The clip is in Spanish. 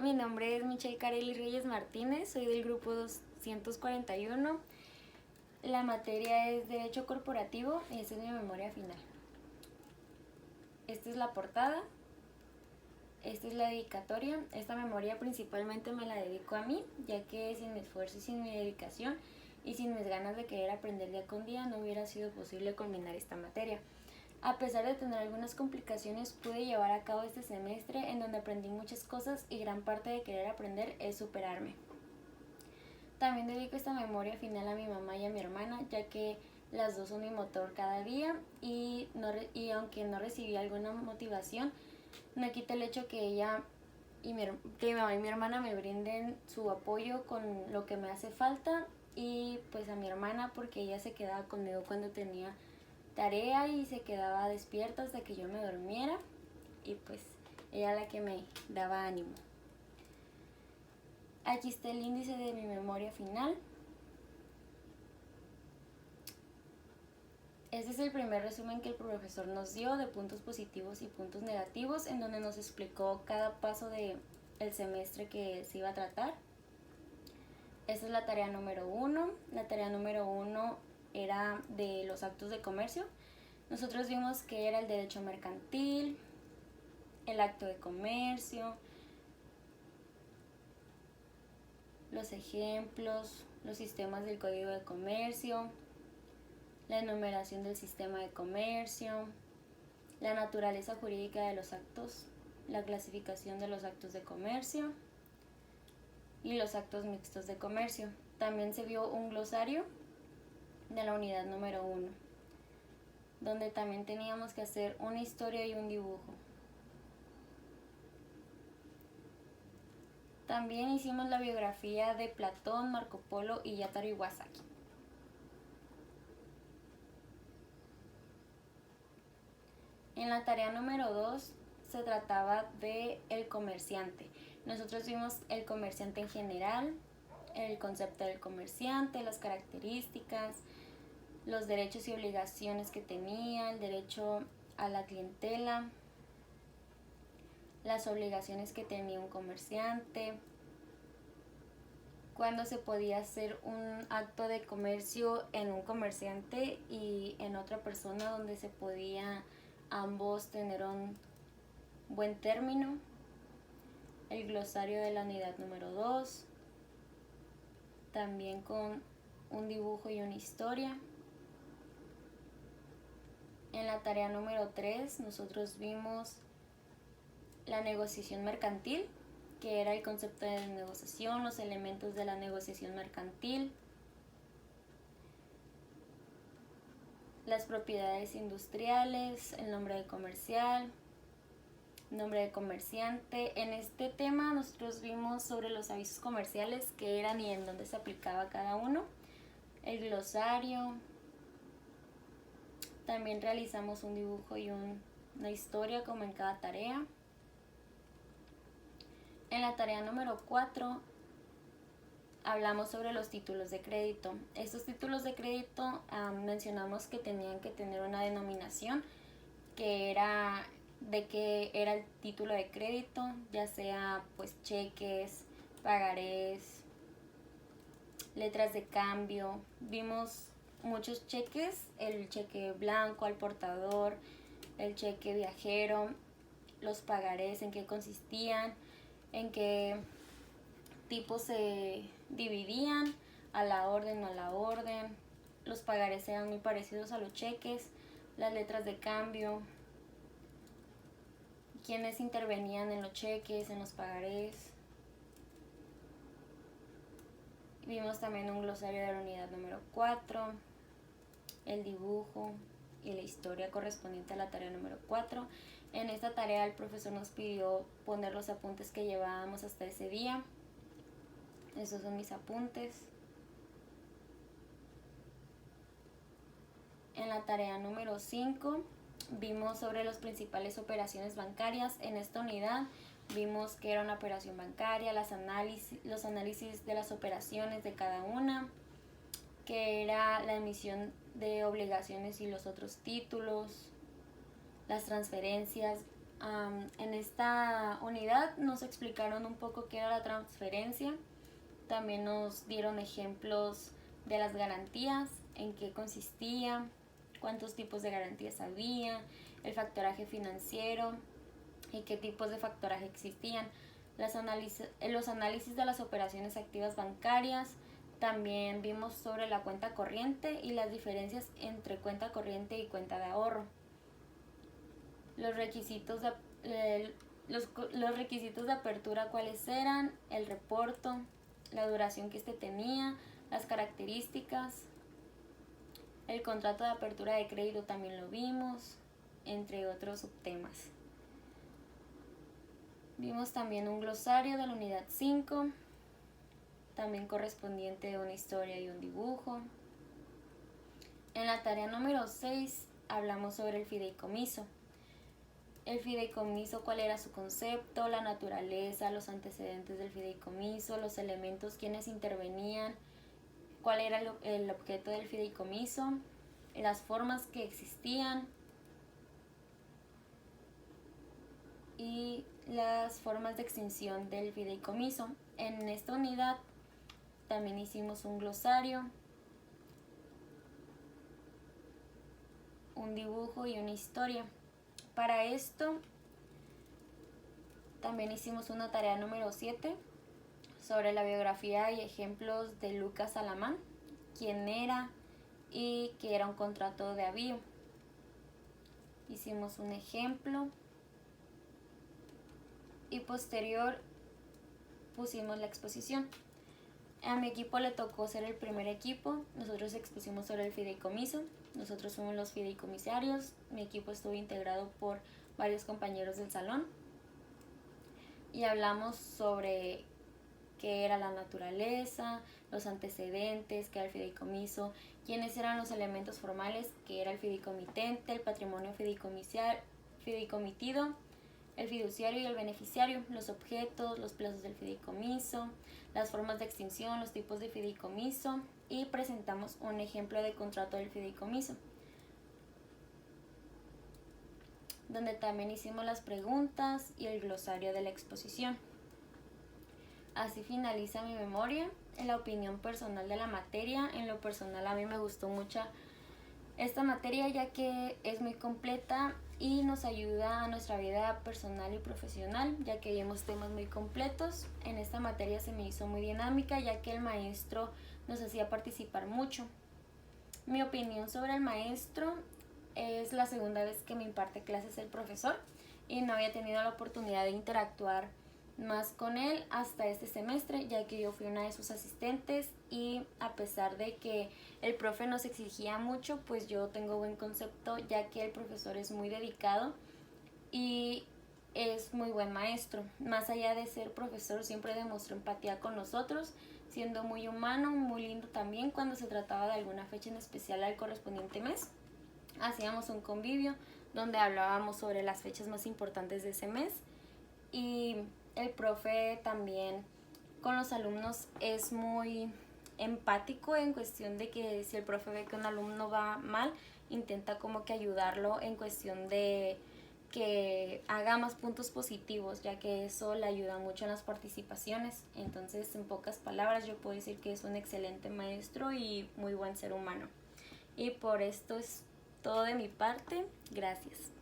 Mi nombre es Michelle Carely Reyes Martínez, soy del grupo 241. La materia es Derecho Corporativo y esta es mi memoria final. Esta es la portada, esta es la dedicatoria. Esta memoria principalmente me la dedico a mí, ya que sin mi esfuerzo y sin mi dedicación y sin mis ganas de querer aprender día con día no hubiera sido posible culminar esta materia. A pesar de tener algunas complicaciones, pude llevar a cabo este semestre en donde aprendí muchas cosas y gran parte de querer aprender es superarme. También dedico esta memoria final a mi mamá y a mi hermana, ya que las dos son mi motor cada día y aunque no recibí alguna motivación, no quita el hecho que que mi mamá y mi hermana me brinden su apoyo con lo que me hace falta, y pues a mi hermana porque ella se quedaba conmigo cuando tenía tarea y se quedaba despierta hasta que yo me durmiera, y pues ella era la que me daba ánimo. Aquí está el índice de mi memoria final. Este es el primer resumen que el profesor nos dio de puntos positivos y puntos negativos, en donde nos explicó cada paso del semestre que se iba a tratar. Esta es la tarea número 1. La tarea número 1 era de los actos de comercio. Nosotros vimos que era el derecho mercantil, el acto de comercio, los ejemplos, los sistemas del código de comercio, la enumeración del sistema de comercio, la naturaleza jurídica de los actos, la clasificación de los actos de comercio y los actos mixtos de comercio. También se vio un glosario de la unidad número 1, donde también teníamos que hacer una historia y un dibujo. También hicimos la biografía de Platón, Marco Polo y Yataro Iwasaki. En la tarea número 2 se trataba de el comerciante. Nosotros vimos el comerciante en general, el concepto del comerciante, las características, los derechos y obligaciones que tenía, el derecho a la clientela, las obligaciones que tenía un comerciante, cuándo se podía hacer un acto de comercio en un comerciante y en otra persona, donde se podía ambos tener un buen término, el glosario de la unidad número 2, también con un dibujo y una historia. En la tarea número 3 nosotros vimos la negociación mercantil, que era el concepto de negociación, los elementos de la negociación mercantil, las propiedades industriales, el nombre de comercial, nombre de comerciante. En este tema nosotros vimos sobre los avisos comerciales, que eran y en dónde se aplicaba cada uno, el glosario. También realizamos un dibujo y una historia como en cada tarea. En la tarea número 4 hablamos sobre los títulos de crédito. Estos títulos de crédito mencionamos que tenían que tener una denominación, que era de qué era el título de crédito, ya sea pues cheques, pagarés, letras de cambio. Vimos muchos cheques, el cheque blanco al portador, el cheque viajero, los pagarés, en qué consistían, en qué tipos se dividían, a la orden o a la orden. Los pagarés eran muy parecidos a los cheques, las letras de cambio, quiénes intervenían en los cheques, en los pagarés. Vimos también un glosario de la unidad número 4, el dibujo y la historia correspondiente a la tarea número 4. En esta tarea el profesor nos pidió poner los apuntes que llevábamos hasta ese día. Esos son mis apuntes. En la tarea número 5 vimos sobre las principales operaciones bancarias. En esta unidad vimos que era una operación bancaria, los análisis de las operaciones de cada una, que era la emisión de obligaciones y los otros títulos, las transferencias En esta unidad nos explicaron un poco qué era la transferencia, también nos dieron ejemplos de las garantías, en qué consistía, cuántos tipos de garantías había, el factoraje financiero y qué tipos de factoraje existían, los análisis de las operaciones activas bancarias. También vimos sobre la cuenta corriente y las diferencias entre cuenta corriente y cuenta de ahorro. Los requisitos de apertura, cuáles eran, el reporto, la duración que tenía, las características, el contrato de apertura de crédito también lo vimos, entre otros subtemas. Vimos también un glosario de la unidad 5, también correspondiente a una historia y un dibujo. En la tarea número 6 hablamos sobre el fideicomiso. El fideicomiso, cuál era su concepto, la naturaleza, los antecedentes del fideicomiso, los elementos, quienes intervenían, cuál era el objeto del fideicomiso, las formas que existían y las formas de extinción del fideicomiso. En esta unidad también hicimos un glosario, un dibujo y una historia. Para esto también hicimos una tarea número 7 sobre la biografía y ejemplos de Lucas Alamán, quién era y qué era un contrato de avío. Hicimos un ejemplo y posterior pusimos la exposición. A mi equipo le tocó ser el primer equipo, nosotros expusimos sobre el fideicomiso, nosotros fuimos los fideicomisarios, mi equipo estuvo integrado por varios compañeros del salón y hablamos sobre qué era la naturaleza, los antecedentes, qué era el fideicomiso, quiénes eran los elementos formales, qué era el fideicomitente, el patrimonio fideicomitido, el fiduciario y el beneficiario, los objetos, los plazos del fideicomiso, las formas de extinción, los tipos de fideicomiso y presentamos un ejemplo de contrato del fideicomiso, donde también hicimos las preguntas y el glosario de la exposición. Así finaliza mi memoria. En la opinión personal de la materia, en lo personal a mí me gustó mucho esta materia ya que es muy completa y nos ayuda a nuestra vida personal y profesional, ya que vimos temas muy completos. En esta materia se me hizo muy dinámica ya que el maestro nos hacía participar mucho. Mi opinión sobre el maestro: es la segunda vez que me imparte clases el profesor y no había tenido la oportunidad de interactuar más con él hasta este semestre, ya que yo fui una de sus asistentes y a pesar de que el profe nos exigía mucho, pues yo tengo buen concepto, ya que el profesor es muy dedicado y es muy buen maestro. Más allá de ser profesor, siempre demostró empatía con nosotros, siendo muy humano, muy lindo también cuando se trataba de alguna fecha en especial al correspondiente mes. Hacíamos un convivio donde hablábamos sobre las fechas más importantes de ese mes y el profe también con los alumnos es muy empático en cuestión de que si el profe ve que un alumno va mal, intenta como que ayudarlo en cuestión de que haga más puntos positivos, ya que eso le ayuda mucho en las participaciones. Entonces, en pocas palabras, yo puedo decir que es un excelente maestro y muy buen ser humano. Y por esto es todo de mi parte. Gracias.